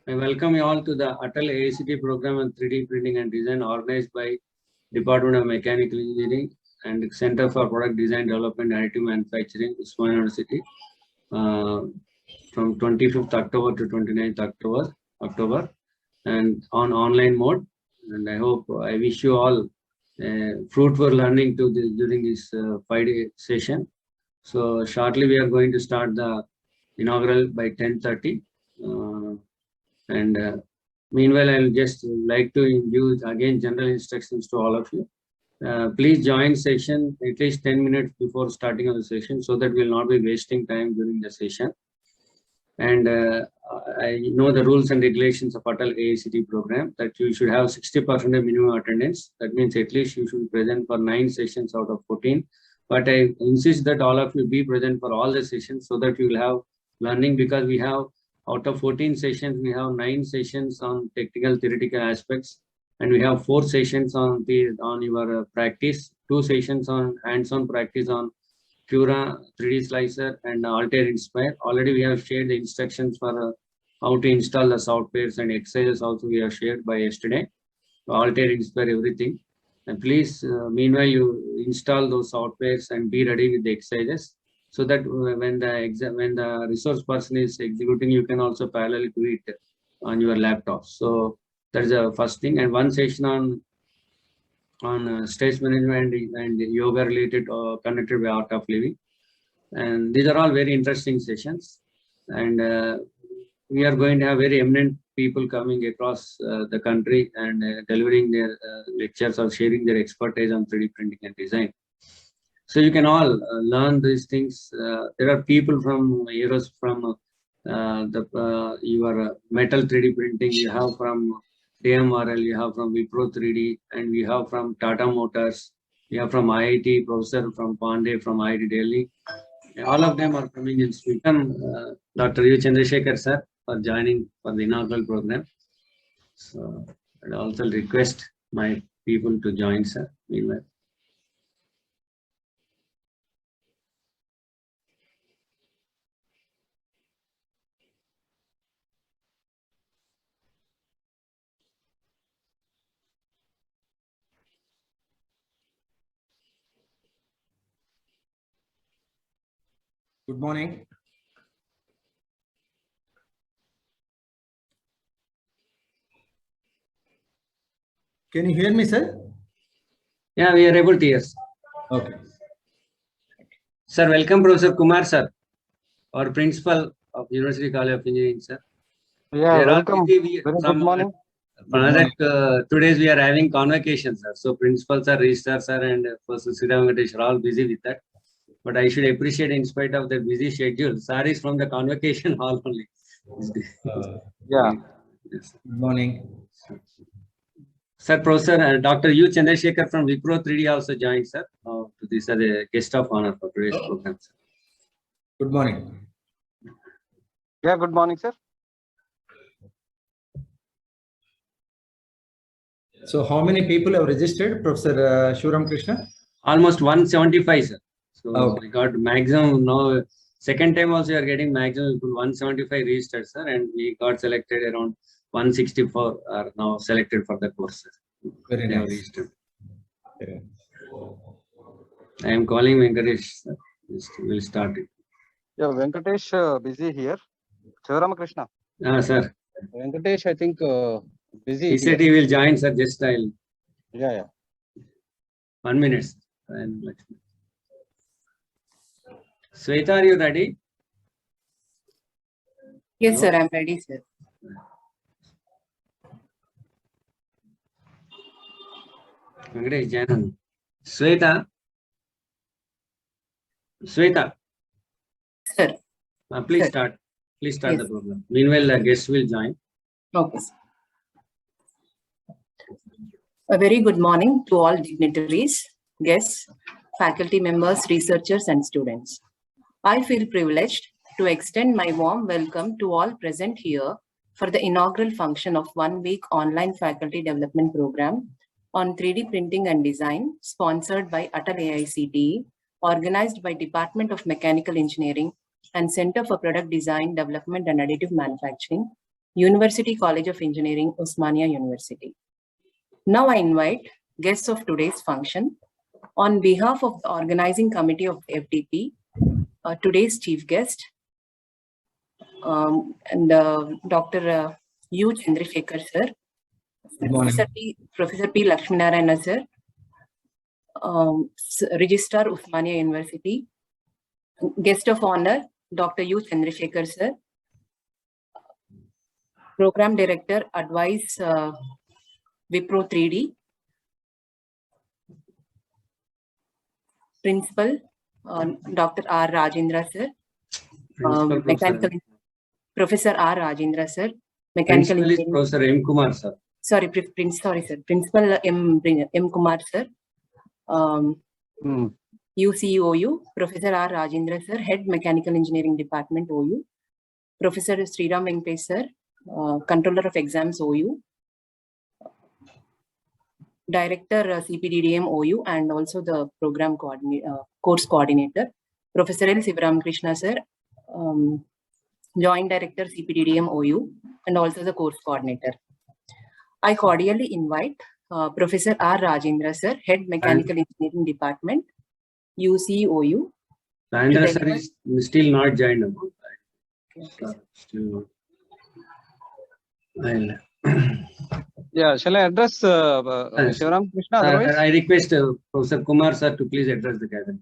I welcome you all to the Atal AICT program on 3D printing and design organized by Department of Mechanical Engineering and Center for Product Design Development and Additive Manufacturing, Usman University, from 25th October to 29th October, and on online mode. And I wish you all fruitful learning during this 5-day session. So shortly we are going to start the inaugural by 10:30. Meanwhile, I'll just like to use again general instructions to all of you. Please join session at least 10 minutes before starting of the session so that we'll not be wasting time during the session. And I know the rules and regulations of Atal AICT program that you should have 60% of minimum attendance. That means at least you should be present for 9 sessions out of 14. But I insist that all of you be present for all the sessions so that you will have learning, because we have out of 14 sessions, we have 9 sessions on technical theoretical aspects, and we have 4 sessions on your practice, 2 sessions on hands-on practice on Cura, 3D Slicer, and Altair Inspire. Already we have shared the instructions for how to install the softwares, and exercises also we have shared by yesterday. Altair Inspire, everything. And please, meanwhile, you install those softwares and be ready with the exercises, so that when the resource person is executing, you can also parallel do it on your laptop. So that's the first thing. And 1 session on stress management and yoga related connected by Art of Living. And these are all very interesting sessions. And we are going to have very eminent people coming across the country and delivering their lectures or sharing their expertise on 3D printing and design. So you can all learn these things. There are people from Eros, from your metal 3D printing. You have from DMRL, you have from Wipro 3D, and we have from Tata Motors. We have from IIT, Professor from Pandey from IIT Delhi. All of them are coming in. Welcome, Dr. U. Chandrasekhar sir, for joining for the inaugural program. So I also request my people to join, sir. Meanwhile. Good morning. Can you hear me, sir? Yeah, we are able to hear. Okay. Sir, welcome, Professor Kumar, sir, our principal of University College of Engineering, sir. Yeah, welcome. Very good morning. For another 2 days, we are having convocation, sir. So, principal, sir, registrar, sir, and Professor Sridhar Venkatesh are all busy with that. But I should appreciate, in spite of the busy schedule, sir is from the convocation hall only. Yeah. Yes. Good morning. Sir, Professor Dr. U. Chandrasekhar from Wipro 3D also joined, sir. These are the guest of honor for today's program, sir. Good morning. Yeah, good morning, sir. So how many people have registered, Professor Shuram Krishna? Almost 175, sir. So Okay. we got maximum now. Second time also we are getting maximum 175 registered, sir, and we got selected around 164 are now selected for the course, sir. Very They have nice. registered. Yeah. I am calling Venkatesh, sir. We'll start it. Yeah, Venkatesh busy here. Shivaram Krishna. Sir. Venkatesh, I think busy. He said he will join, sir. Just I'll. Yeah. 1 minute. And Sweta, are you ready? Yes, sir, I'm ready, sir. Venkatesh, Janan. Sweta. Sweta. Sir. Please Sir. start. Please start Yes. the program. Meanwhile, the guests will join. Okay, sir. A very good morning to all dignitaries, guests, faculty members, researchers, and students. I feel privileged to extend my warm welcome to all present here for the inaugural function of 1-week online faculty development program on 3D printing and design, sponsored by Atal AICTE, organized by Department of Mechanical Engineering and Center for Product Design, Development and Additive Manufacturing, University College of Engineering, Osmania University. Now I invite guests of today's function. On behalf of the organizing committee of FDP, today's chief guest, Dr. U. Chandrasekhar sir, Good morning. Professor P. Lakshminarayana sir, Registrar Osmania University, guest of honor, Dr. U. Chandrasekhar sir, Program Director, Advice Wipro 3D, Principal, Dr. R. Rajendra sir, Principal, Professor R. Rajendra sir, Mechanical Principal is Engineering. Professor M. Kumar, sir. Sorry, Principal M. Kumar sir, UCOU, Professor R. Rajendra sir, Head Mechanical Engineering Department OU, Professor Sriram Venkatesh sir, Controller of Exams OU, Director CPDDM OU, and also the program course coordinator, Professor L. Sivaram Krishna sir, Joint Director CPDDM OU, and also the course coordinator. I cordially invite Professor R. Rajendra sir, Head Mechanical Engineering Department, UCOU. Rajendra sir is still not joined. Still not. Yeah, shall I address Sivaram Krishna otherwise? I request Professor Kumar sir to please address the gathering.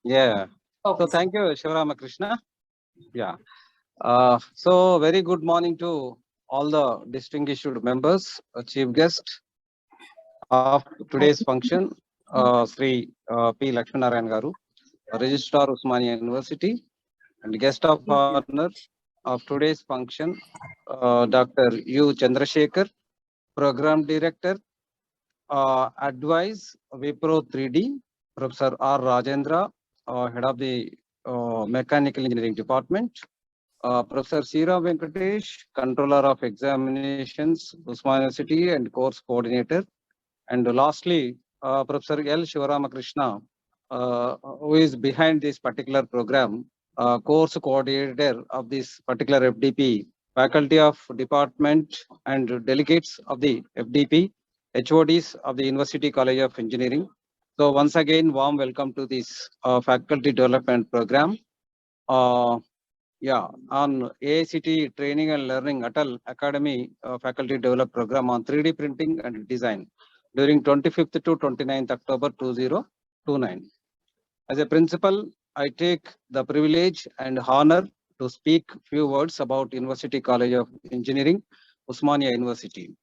Yeah. Okay. So thank you, Sivaram Krishna. Yeah. So very good morning to all the distinguished members, chief guest of today's function, Sri P. Lakshminarayan Garu, Registrar Osmania University, and guest of honor of today's function, Dr. U. Chandrasekhar, Program Director, Advice Wipro 3D, Professor R. Rajendra, Head of the Mechanical Engineering Department, Professor Sriram Venkatesh, Controller of Examinations, Osmania University and Course Coordinator, and lastly, Professor L. Sivaramakrishna, who is behind this particular program, Course Coordinator of this particular FDP, Faculty of Department and Delegates of the FDP, HODs of the University College of Engineering. So once again, warm welcome to this Faculty Development Program. Yeah, on AICT Training and Learning Atal Academy Faculty Develop Program on 3D Printing and Design during 25th to 29th October 2029. As a principal, I take the privilege and honor to speak few words about University College of Engineering, Osmania University.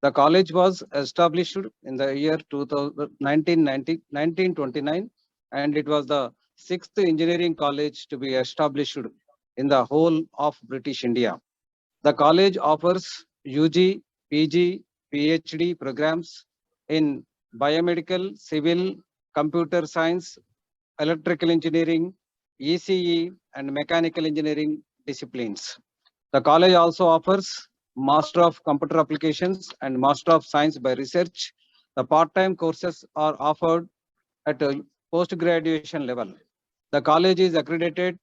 The college was established in the year 1929, and it was the 6th engineering college to be established in the whole of British India. The college offers UG, PG, PhD programs in biomedical, civil, computer science, electrical engineering, ECE, and mechanical engineering disciplines. The college also offers Master of Computer Applications and Master of Science by Research. The part-time courses are offered at a post-graduation level. The college is accredited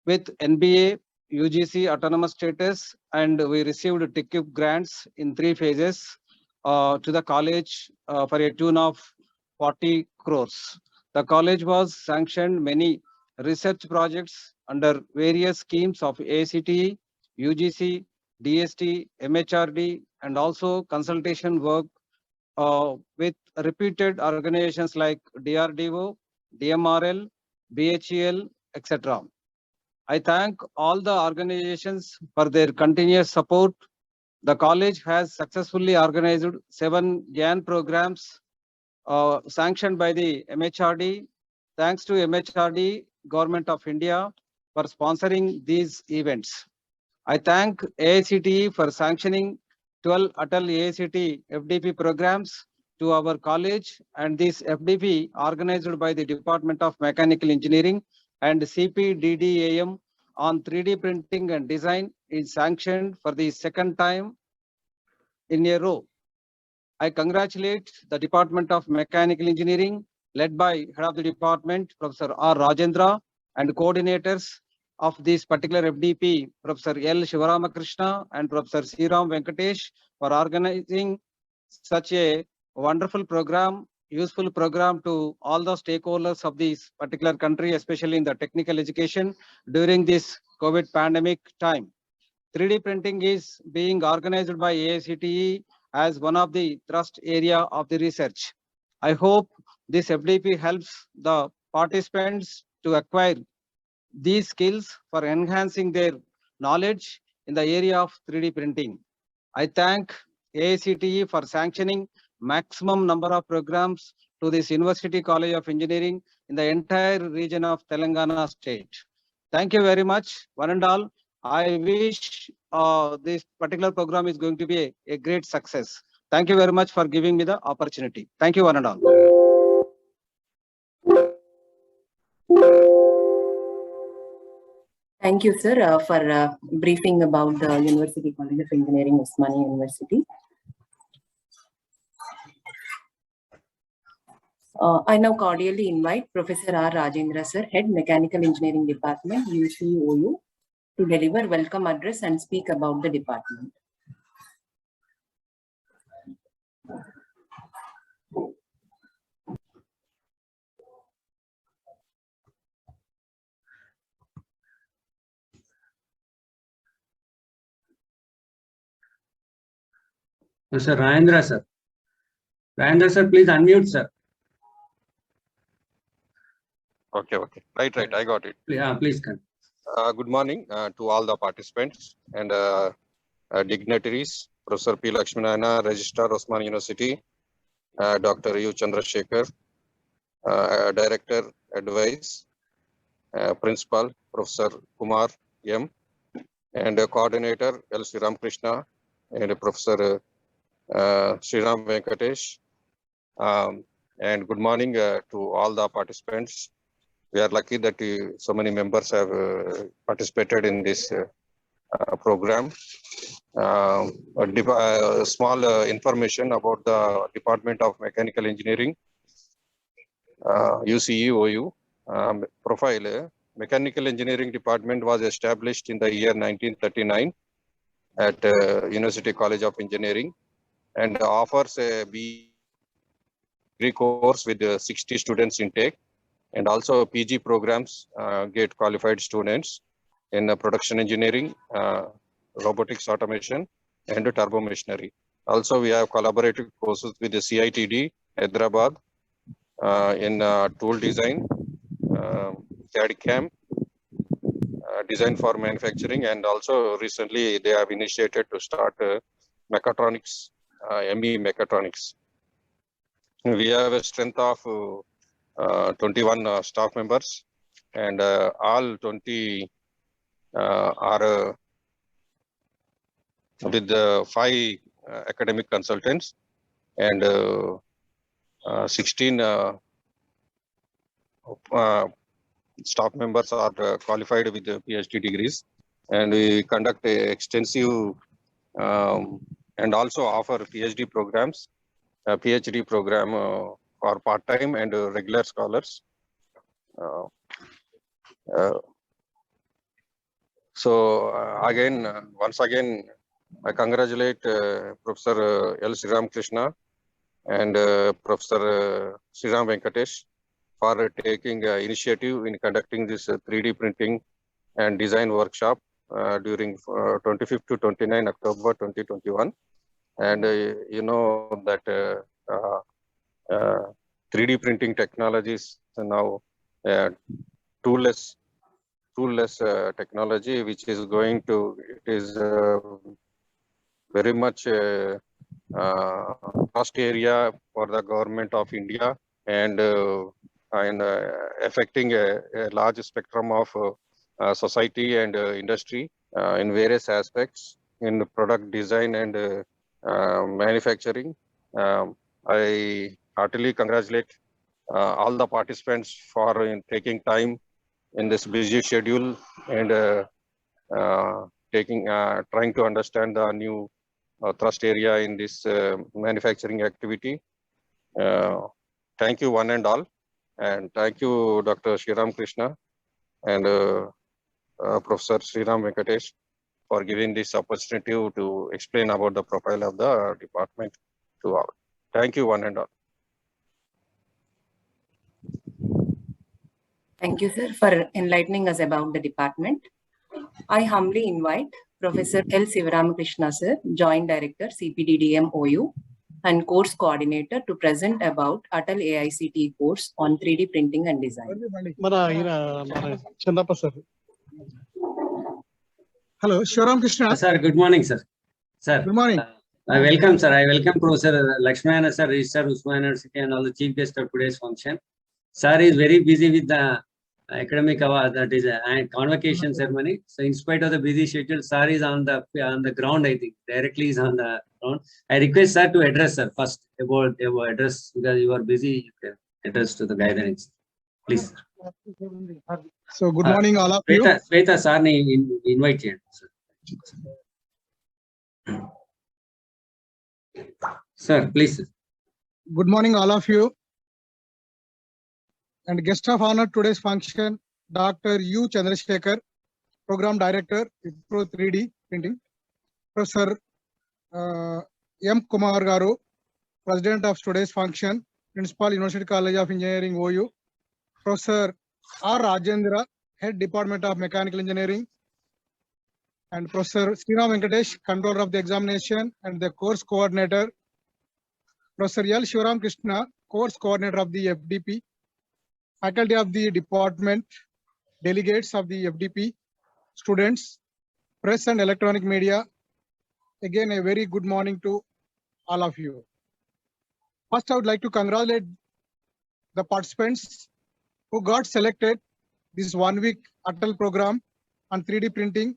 with NBA, UGC autonomous status, and we received TICUP grants in 3 phases to the college for a tune of 40 crores. The college was sanctioned many research projects under various schemes of AICTE, UGC, DST, MHRD, and also consultation work with reputed organizations like DRDO, DMRL, BHEL, etc. I thank all the organizations for their continuous support. The college has successfully organized 7 GAN programs sanctioned by the MHRD. Thanks to MHRD, Government of India, for sponsoring these events. I thank AICTE for sanctioning 12 Atal AICTE FDP programs to our college, and this FDP organized by the Department of Mechanical Engineering and CPDDAM on 3D printing and design is sanctioned for the 2nd time in a row. I congratulate the Department of Mechanical Engineering led by Head of the Department, Professor R. Rajendra, and coordinators of this particular FDP, Professor L. Shivaramakrishna and Professor C. Ram Venkatesh, for organizing such a wonderful program, useful program to all the stakeholders of this particular country, especially in the technical education during this COVID pandemic time. 3D printing is being organized by AICTE as one of the thrust area of the research. I hope this FDP helps the participants to acquire these skills for enhancing their knowledge in the area of 3D printing. I thank AICTE for sanctioning maximum number of programs to this University College of Engineering in the entire region of Telangana state. Thank you very much, one and all. I wish this particular program is going to be a great success. Thank you very much for giving me the opportunity. Thank you, one and all. Thank you, sir, for briefing about the University College of Engineering, Osmania University. I now cordially invite Professor R. Rajendra, sir, Head Mechanical Engineering Department, UCOU, to deliver welcome address and speak about the department. Mr. Rajendra, sir. Rajendra, sir, please unmute, sir. Okay. Right. I got it. Please come. Good morning to all the participants and dignitaries. Professor P. Lakshminarayana, Registrar, Osmania University. Dr. U. Chandrasekhar, Director, Advice. Principal, Professor Kumar M. And Coordinator, L. Sriram Krishna. And Professor Sriram Venkatesh. And good morning to all the participants. We are lucky that so many members have participated in this program. Small information about the Department of Mechanical Engineering, UCEOU profile. Mechanical Engineering Department was established in the year 1939 at University College of Engineering and offers a degree course with 60 students intake. And also PG programs get qualified students in production engineering, robotics automation, and turbo machinery. Also, we have collaborative courses with the CITD, Hyderabad, in tool design, CAD/CAM, design for manufacturing, and also recently they have initiated to start mechatronics, ME mechatronics. We have a strength of 21 staff members, and all 20 are with 5 academic consultants, and 16 staff members are qualified with PhD degrees, and we conduct a extensive and also offer PhD programs, PhD program for part-time and regular scholars. Once again, I congratulate Professor L. Sriram Krishna and Professor Sriram Venkatesh for taking initiative in conducting this 3D printing and design workshop during 25th to 29 October 2021. And you know that 3D printing technologies are now toolless technology, which is going to, it is very much cost area for the government of India, and affecting a large spectrum of society and industry in various aspects in product design and manufacturing. I heartily congratulate all the participants for taking time in this busy schedule and trying to understand the new thrust area in this manufacturing activity. Thank you one and all, and thank you Dr. Sriram Krishna and Professor Sriram Venkatesh for giving this opportunity to explain about the profile of the department to all. Thank you, one and all. Thank you, sir, for enlightening us about the department. I humbly invite Professor L. Sivaramakrishna, sir, Joint Director, CPDDM OU, and Course Coordinator to present about Atal AICTE course on 3D printing and design. మన చందప్ప sir. Hello, Shivaram Krishna. Sir, good morning, sir. Sir. Good morning. I welcome, sir. I welcome Professor Lakshmanayana, sir, Registrar, Usmania University, and all the chief guests of today's function. Sir is very busy with the academic that is a convocation ceremony. So, in spite of the busy schedule, sir is on the ground. I think directly is on the ground. I request sir to address sir first about address because you are busy. You can address to the guidelines, please. So, good morning, all of you. Sweta sir, invite you, sir. Sir, please. Good morning, all of you. And guest of honor today's function, Dr. U. Chandrasekhar, Program Director, Pro 3D Printing. Professor M. Kumar Garu, President of today's function, Principal, University College of Engineering, OU. Professor R. Rajendra, Head Department of Mechanical Engineering. And Professor Sriram Venkatesh, Controller of the Examination and the Course Coordinator. Professor L. Shivaram Krishna, Course Coordinator of the FDP. Faculty of the department, delegates of the FDP, students, press and electronic media. Again, a very good morning to all of you. First, I would like to congratulate the participants who got selected this 1 week Atal program on 3D printing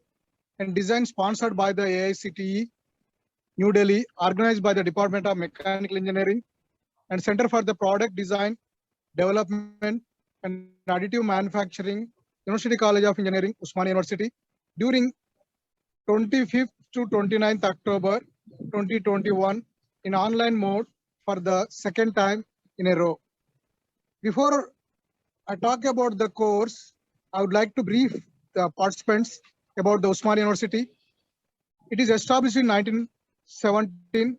and design sponsored by the AICTE, New Delhi, organized by the Department of Mechanical Engineering and Center for the Product Design, Development and Additive Manufacturing, University College of Engineering, Usmania University, during 25th to 29th October 2021 in online mode for the second time in a row. Before I talk about the course, I would like to brief the participants about the Usmania University. It is established in 1917,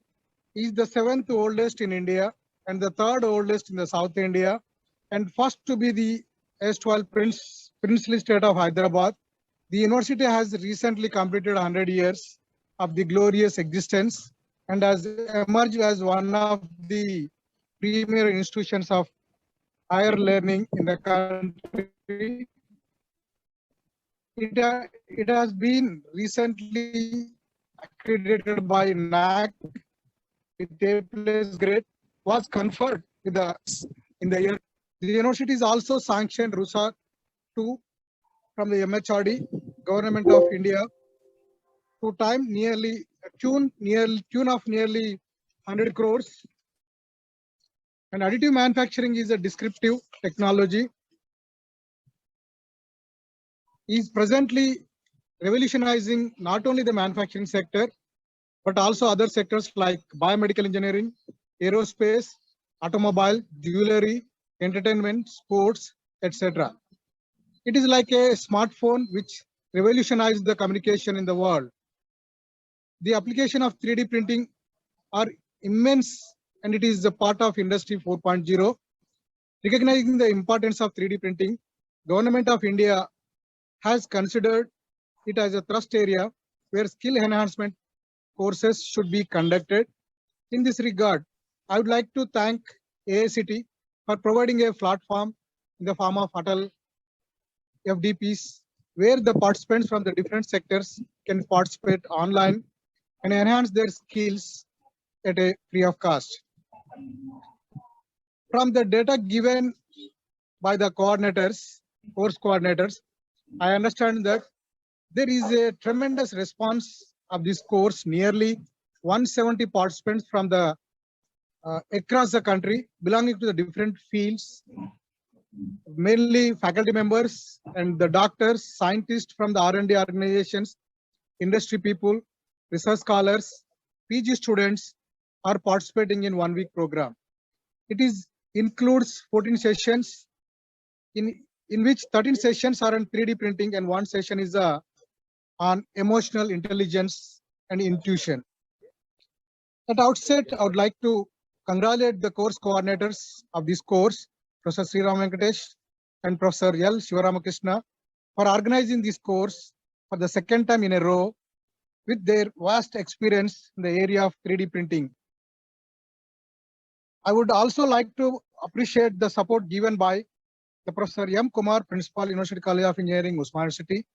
is the 7th oldest in India and the 3rd oldest in the South India, and first to be the erstwhile princely state of Hyderabad. The university has recently completed 100 years of the glorious existence and has emerged as one of the premier institutions of higher learning in the country. It has been recently accredited by NAAC with A+ grade, was conferred with in the year. The university is also sanctioned RUSA 2 from the MHRD, Government of India, to tune of nearly 100 crores. And additive manufacturing is a descriptive technology. Is presently revolutionizing not only the manufacturing sector, but also other sectors like biomedical engineering, aerospace, automobile, jewelry, entertainment, sports, etc. It is like a smartphone which revolutionized the communication in the world. The application of 3D printing are immense and it is a part of Industry 4.0. Recognizing the importance of 3D printing, Government of India has considered it as a thrust area where skill enhancement courses should be conducted. In this regard, I would like to thank AICTE for providing a platform in the form of Atal FDPs, where the participants from the different sectors can participate online and enhance their skills at a free of cost. From the data given by the coordinators, course coordinators, I understand that there is a tremendous response of this course. Nearly 170 participants from the across the country belonging to the different fields, mainly faculty members and the doctors, scientists from the R&D organizations, industry people, research scholars, PG students are participating in 1 week program. It includes 14 sessions in in which 13 sessions are on 3D printing and one session is on emotional intelligence and intuition. At outset, I would like to congratulate the course coordinators of this course, Professor Sriram Venkatesh and Professor L. Shivaramakrishna, for organizing this course for the second time in a row with their vast experience in the area of 3D printing. I would also like to appreciate the support given by the Professor M. Kumar, Principal, University College of Engineering, Usman University,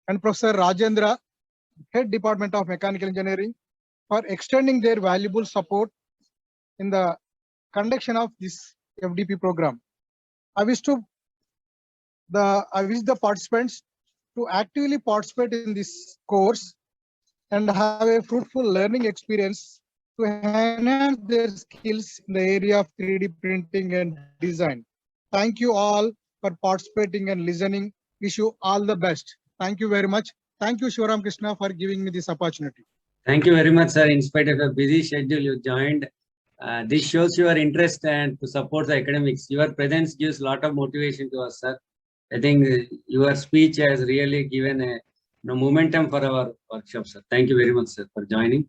and Professor Rajendra, Head Department of Mechanical Engineering, for extending their valuable support in the conduction of this FDP program. I wish the participants to actively participate in this course and have a fruitful learning experience to enhance their skills in the area of 3D printing and design. Thank you all for participating and listening. Wish you all the best. Thank you very much. Thank you, Shivaram Krishna, for giving me this opportunity. Thank you very much, sir. In spite of a busy schedule, you joined. This shows your interest and to support the academics. Your presence gives a lot of motivation to us, sir. I think your speech has really given a momentum for our workshop, sir. Thank you very much, sir, for joining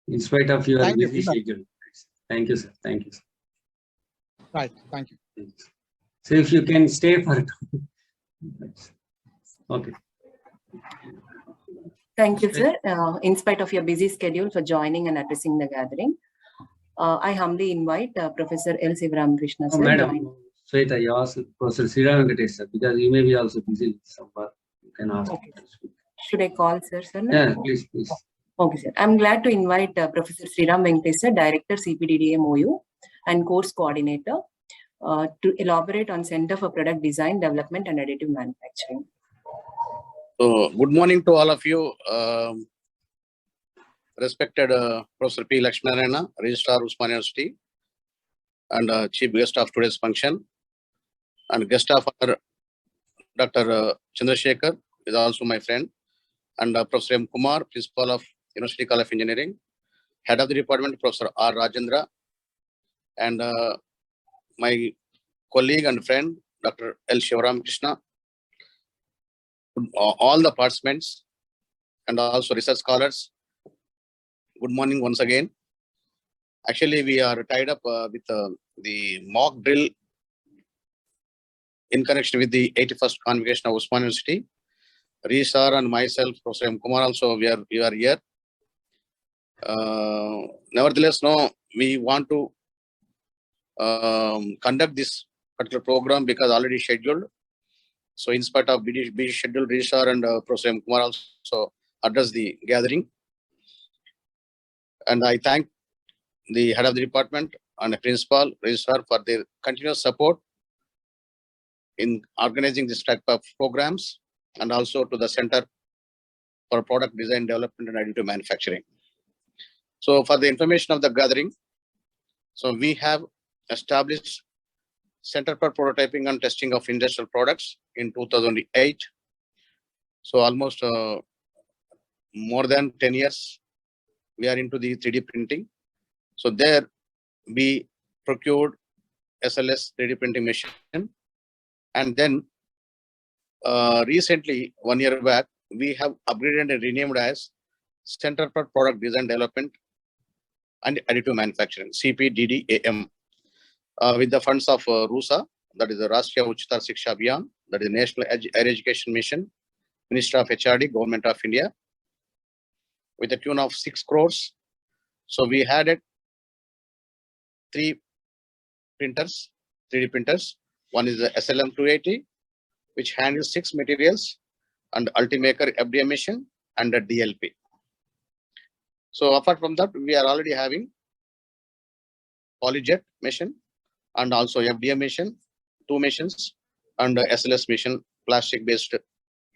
in spite of your Thank you. busy schedule. Thank you, sir. Thank you, sir. Right. Thank you. So if you can stay for okay. Thank you, sir. In spite of your busy schedule for joining and addressing the gathering, I humbly invite Professor L. Sivaramakrishna, sir. Madam, Sweta, you ask Professor Sriram Venkatesh, sir, because you may be also busy somewhere. You can ask. Okay. Should I call sir? Yeah, please, please. Okay, sir. I'm glad to invite Professor Sriram Venkatesh, sir, Director, CPDDA MOU and Course Coordinator, to elaborate on Center for Product Design, Development and Additive Manufacturing. So, good morning to all of you. Respected Professor P. Lakshminarayana, Registrar, Usman University, and Chief Guest of today's function, and Guest of Honor, Dr. Chandrasekhar is also my friend, and Professor M. Kumar, Principal of University College of Engineering, Head of the Department, Professor R. Rajendra, and my colleague and friend, Dr. L. Shivaramakrishna, all the participants, and also research scholars. Good morning once again. Actually, we are tied up with the mock drill in connection with the 81st convocation of Usman University. Sir and myself, Professor M. Kumar, also we are here. Nevertheless, no, we want to conduct this particular program because already scheduled. So, in spite of busy schedule, Sir and Professor M. Kumar also address the gathering. And I thank the head of the department and the principal, registrar, for their continuous support in organizing this type of programs, and also to the Center for Product Design, Development and Additive Manufacturing. So for the information of the gathering, so we have established Center for Prototyping and Testing of Industrial Products in 2008. So almost more than 10 years, we are into the 3D printing. So there we procured SLS 3D printing machine. And then recently, 1 year back, we have upgraded and renamed as Center for Product Design Development and Additive Manufacturing, CPDDAM, with the funds of RUSA, that is the Rashtriya Uchitar Shiksha Abhiyan, that is National Higher Education Mission, Minister of HRD, Government of India, with a tune of 6 crores. So we had it 3 printers, 3D printers. One is the SLM 280, which handles 6 materials, and Ultimaker FDM machine and a DLP. So apart from that, we are already having Polyjet machine and also FDM machine, 2 machines, and SLS machine, plastic-based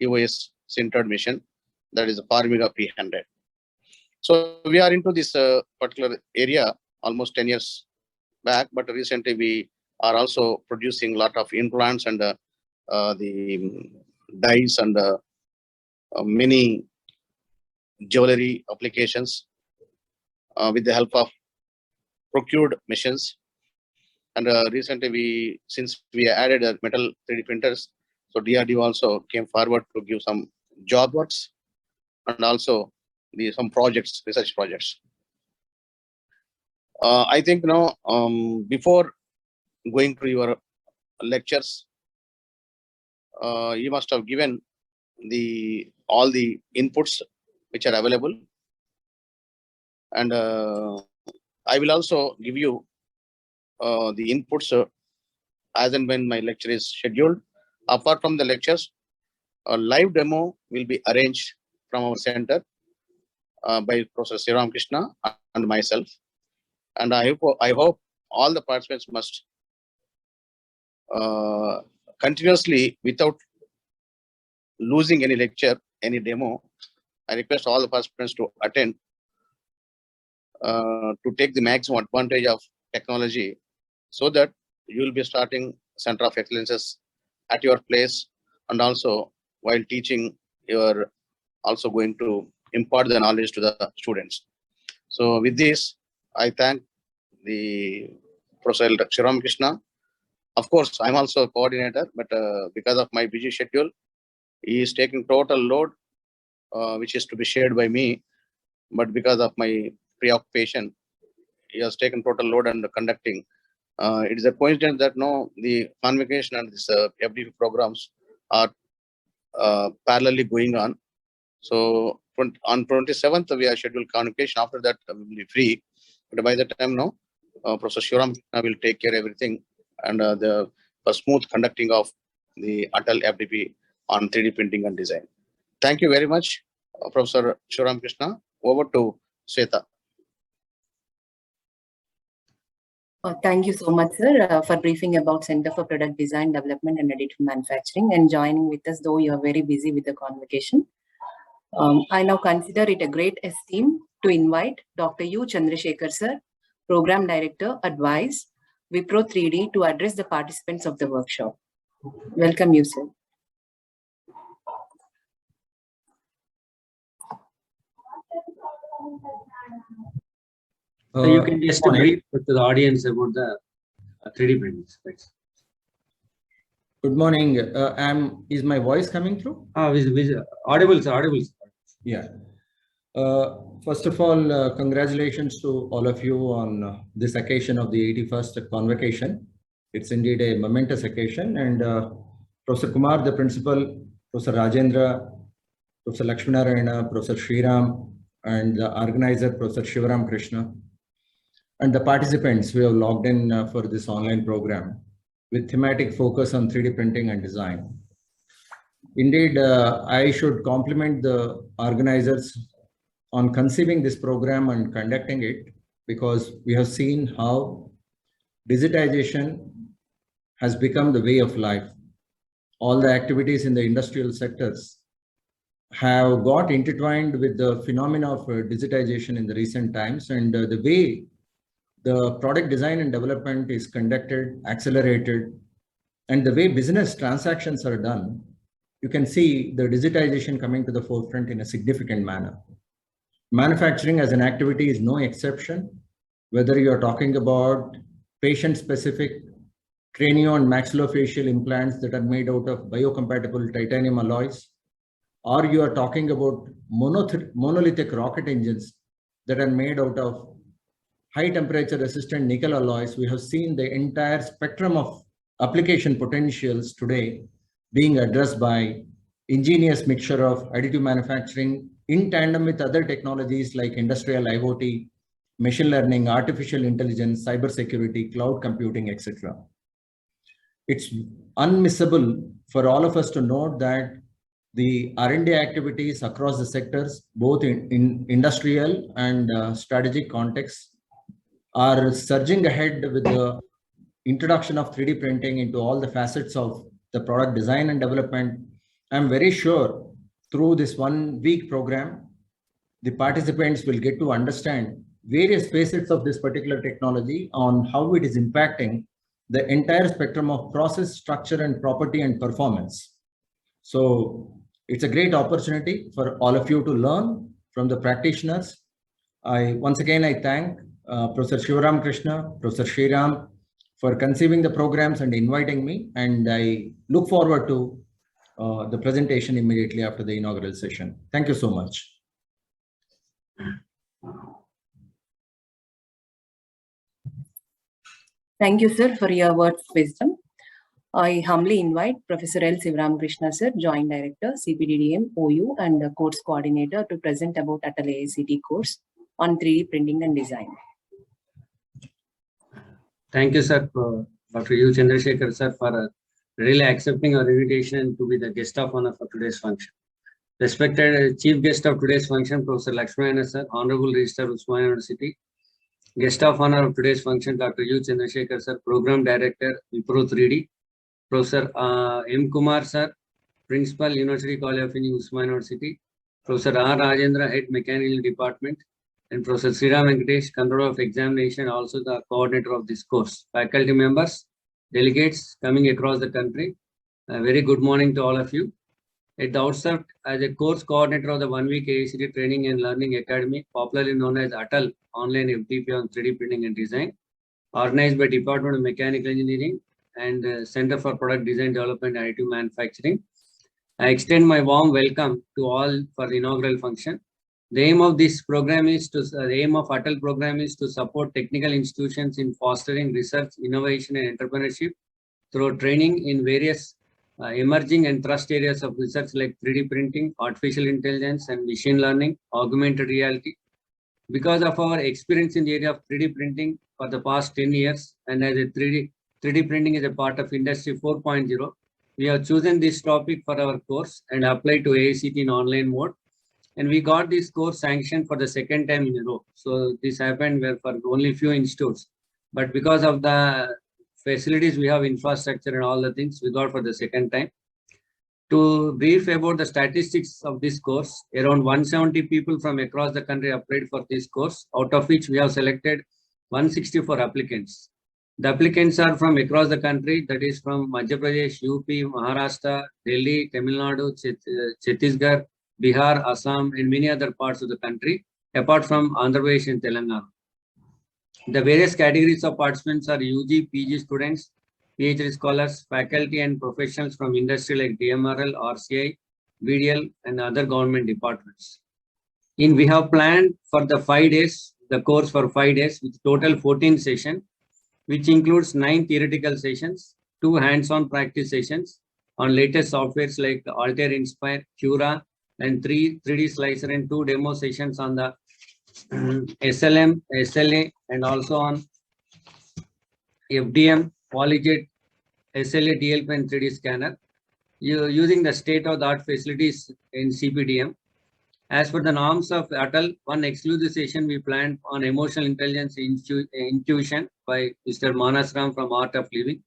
EOS sintered machine, that is the Farmiga P100. So we are into this particular area almost 10 years back, but recently we are also producing a lot of implants and the dies and many jewelry applications with the help of procured machines. And recently since we added metal 3D printers, So DRDO also came forward to give some job works and also some projects, research projects. I think now, before going to your lectures, you must have given all the inputs which are available, and I will also give you the inputs as and when my lecture is scheduled. Apart from the lectures, a live demo will be arranged from our center by Professor Sriram Krishna and myself. And I hope all the participants must continuously, without losing any lecture, any demo, I request all the participants to attend to take the maximum advantage of technology, so that you will be starting Center of Excellences at your place, and also while teaching, you are also going to impart the knowledge to the students. So with this, I thank the Professor Sriram Krishna. Of course, I'm also a coordinator, but because of my busy schedule, he is taking total load, which is to be shared by me. But because of my preoccupation, he has taken total load and conducting. It is a coincidence that the convocation and this FDP programs are parallelly going on. So on 27th, we are scheduled convocation. After that, we will be free. But by the time Professor Sriram will take care of everything, and the smooth conducting of the Atal FDP on 3D printing and design. Thank you very much, Professor Sriram Krishna. Over to Sweta. Thank you so much, sir, for briefing about Center for Product Design, Development and Additive Manufacturing and joining with us, though you are very busy with the convocation. I now consider it a great esteem to invite Dr. U. Chandrasekhar, sir, Program Director, Advise, Wipro 3D, to address the participants of the workshop. Welcome you, sir. So you can just morning. brief to the audience about the 3D printing specs. Good morning. Is my voice coming through? Audible, sir, audible. Yeah. First of all, congratulations to all of you on this occasion of the 81st convocation. It's indeed a momentous occasion, and Professor Kumar, the principal, Professor Rajendra, Professor Lakshminarayana, Professor Sriram, and the organizer, Professor Sivaram Krishna, and the participants who have logged in for this online program with thematic focus on 3D printing and design. Indeed, I should compliment the organizers on conceiving this program and conducting it, because we have seen how digitization has become the way of life. All the activities in the industrial sectors have got intertwined with the phenomena of digitization in the recent times, and the way the product design and development is conducted, accelerated, and the way business transactions are done, you can see the digitization coming to the forefront in a significant manner. Manufacturing as an activity is no exception, whether you are talking about patient-specific cranio and maxillofacial implants that are made out of biocompatible titanium alloys, or you are talking about monolithic rocket engines that are made out of high temperature resistant nickel alloys. We have seen the entire spectrum of application potentials today being addressed by ingenious mixture of additive manufacturing in tandem with other technologies like industrial IoT, machine learning, artificial intelligence, cybersecurity, cloud computing, etc. It's unmissable for all of us to note that the R&D activities across the sectors, both in industrial and strategic contexts, are surging ahead with the introduction of 3D printing into all the facets of the product design and development. I'm very sure through this 1 week program, the participants will get to understand various facets of this particular technology on how it is impacting the entire spectrum of process, structure, and property and performance. So it's a great opportunity for all of you to learn from the practitioners. Once again, I thank Professor Sivaram Krishna, Professor Sriram for conceiving the programs and inviting me. And I look forward to the presentation immediately after the inaugural session. Thank you so much. Thank you, sir, for your words of wisdom. I humbly invite Professor L. Sivaramakrishna, sir, Joint Director, CPDDM, OU, and the Course Coordinator to present about Atal AICT course on 3D printing and design. Thank you, sir, Dr. U. Chandrasekhar, sir, for really accepting our invitation to be the guest of honor for today's function. Respected chief guest of today's function, Professor Lakshmanayana, sir, Honorable Registrar, Usmania University. Guest of honor of today's function, Dr. U. Chandrasekhar, sir, Program Director, Wipro 3D. Professor M. Kumar, sir, Principal, University College of Engineering, Usmania University. Professor R. Rajendra, Head Mechanical Department. And Professor Sriram Venkatesh, Controller of Examination, also the coordinator of this course. Faculty members, delegates coming across the country. A very good morning to all of you. At the outset, as a course coordinator of the 1-week AICT Training and Learning Academy, popularly known as Atal Online FDP on 3D Printing and Design, organized by Department of Mechanical Engineering and Center for Product Design Development and Additive Manufacturing, I extend my warm welcome to all for the inaugural function. The aim of this program is to, the aim of Atal program is to support technical institutions in fostering research, innovation, and entrepreneurship through training in various emerging and trust areas of research like 3D printing, artificial intelligence, and machine learning, augmented reality. Because of our experience in the area of 3D printing for the past 10 years, and as a 3D printing is a part of Industry 4.0, we have chosen this topic for our course and applied to AICT in online mode. And we got this course sanctioned for the second time in a row. So this happened where for only few institutes, but because of the facilities we have, infrastructure and all the things, we got for the second time. To brief about the statistics of this course, around 170 people from across the country applied for this course, out of which we have selected 164 applicants. The applicants are from across the country, that is from Madhya Pradesh, UP, Maharashtra, Delhi, Tamil Nadu, Chhattisgarh, Bihar, Assam, and many other parts of the country, apart from Andhra Pradesh and Telangana. The various categories of participants are UG, PG students, PhD scholars, faculty and professionals from industry like DMRL, RCI, BDL, and other government departments. We have planned for the 5 days, the course for 5 days with total 14 sessions, which includes 9 theoretical sessions, 2 hands-on practice sessions on latest softwares like Altair Inspire, Cura, and 3 3D slicer and 2 demo sessions on the SLM, SLA, and also on FDM, PolyJet, SLA, DLP, and 3D scanner, using the state-of-the-art facilities in CPDM. As per the norms of Atal, one exclusive session we planned on emotional intelligence intuition by Mr. Manas Ram from Art of Living.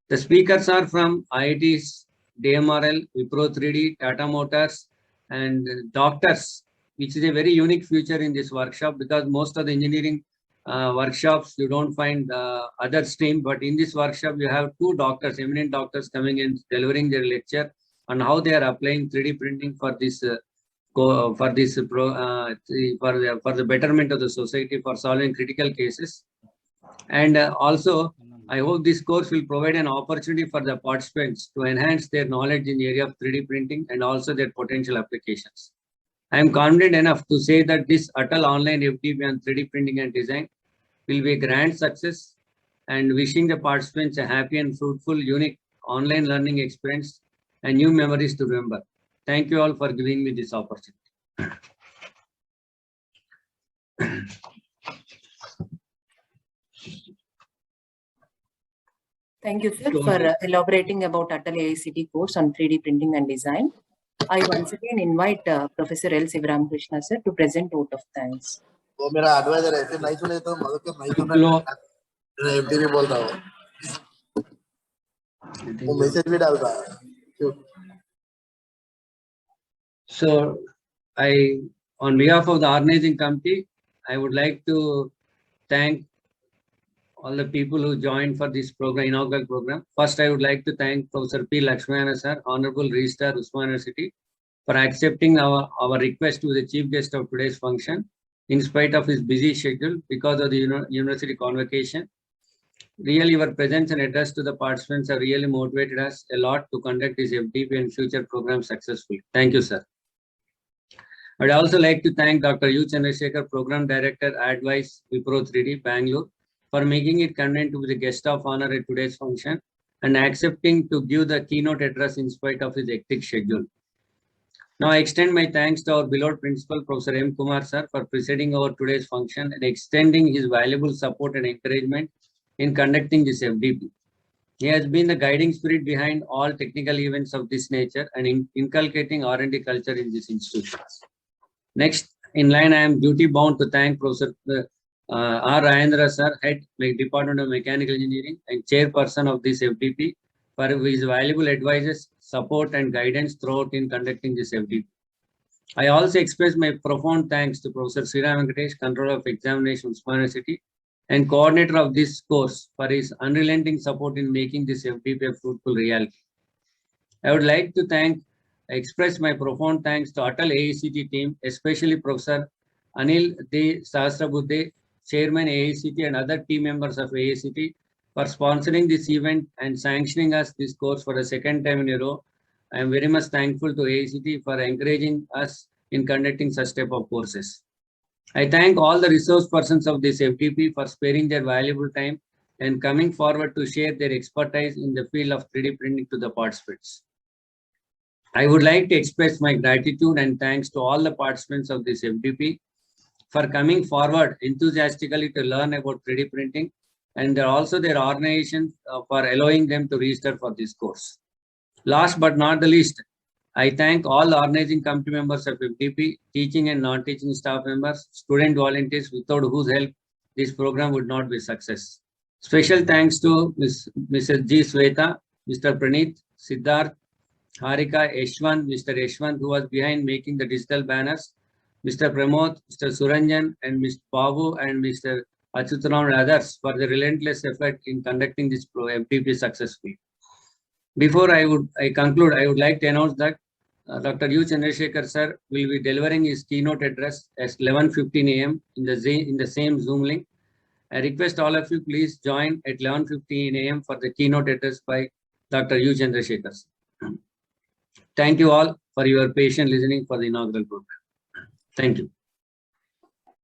The speakers are from IITs, DMRL, Wipro 3D, Tata Motors, and doctors, which is a very unique feature in this workshop because most of the engineering workshops you don't find other stream, but in this workshop you have 2 doctors, eminent doctors coming and delivering their lecture on how they are applying 3D printing for this for the betterment of the society, for solving critical cases. And also, I hope this course will provide an opportunity for the participants to enhance their knowledge in the area of 3D printing and also their potential applications. I am confident enough to say that this Atal Online FDP on 3D printing and design will be a grand success, and wishing the participants a happy and fruitful, unique online learning experience and new memories to remember. Thank you all for giving me this opportunity. Thank you, sir, for elaborating about Atal AICT course on 3D printing and design. I once again invite Professor L. Sivaramakrishna, sir, to present vote of thanks. वो मेरा adviser है, फिर नहीं सुने तो मदद नहीं सुनना, एफडी भी बोलता हूँ, वो मैसेज भी डालता है. So, on behalf of the organizing committee, I would like to thank all the people who joined for this program, inaugural program. First, I would like to thank Professor P. Lakshmanayana, sir, Honorable Registrar, Usmania University, for accepting our request to the chief guest of today's function, in spite of his busy schedule because of the university convocation. Really, your presence and address to the participants have really motivated us a lot to conduct this FDP and future programs successfully. Thank you, sir. I would also like to thank Dr. U. Chandrasekhar, Program Director, Advice, Wipro 3D, Bangalore, for making it convenient to be the guest of honor at today's function and accepting to give the keynote address in spite of his hectic schedule. Now, I extend my thanks to our beloved Principal, Professor M. Kumar, sir, for presiding over today's function and extending his valuable support and encouragement in conducting this FDP. He has been the guiding spirit behind all technical events of this nature and inculcating R&D culture in these institutions. Next in line, I am duty bound to thank Professor R. Rayendra, sir, Head, Department of Mechanical Engineering and Chairperson of this FDP, for his valuable advices, support and guidance throughout in conducting this FDP. I also express my profound thanks to Professor Sriram Venkatesh, Controller of Examination, Usmania University, and coordinator of this course, for his unrelenting support in making this FDP a fruitful reality. I would like to express my profound thanks to Atal AICT team, especially Professor Anil D. Sahasrabuddhe, Chairman AICT, and other team members of AICT for sponsoring this event and sanctioning us this course for the second time in a row. I am very much thankful to AICT for encouraging us in conducting such type of courses. I thank all the resource persons of this FDP for sparing their valuable time and coming forward to share their expertise in the field of 3D printing to the participants. I would like to express my gratitude and thanks to all the participants of this FDP for coming forward enthusiastically to learn about 3D printing, and also their organizations for allowing them to register for this course. Last but not the least, I thank all the organizing committee members of FDP, teaching and non-teaching staff members, student volunteers, without whose help this program would not be a success. Special thanks to Mrs. G. Sweta, Mr. Praneeth, Siddharth, Harika, Yeshwant, Mr. Yeshwant, who was behind making the digital banners, Mr. Pramod, Mr. Suranjan, and Mr. Babu, and Mr. Achyutanam and others for the relentless effort in conducting this FDP successfully. Before I conclude, I would like to announce that Dr. U. Chandrasekhar, sir, will be delivering his keynote address at 11:15 a.m. in the same Zoom link. I request all of you please join at 11:15 a.m. for the keynote address by Dr. U. Chandrasekhar. Thank you all for your patient listening for the inaugural program. Thank you.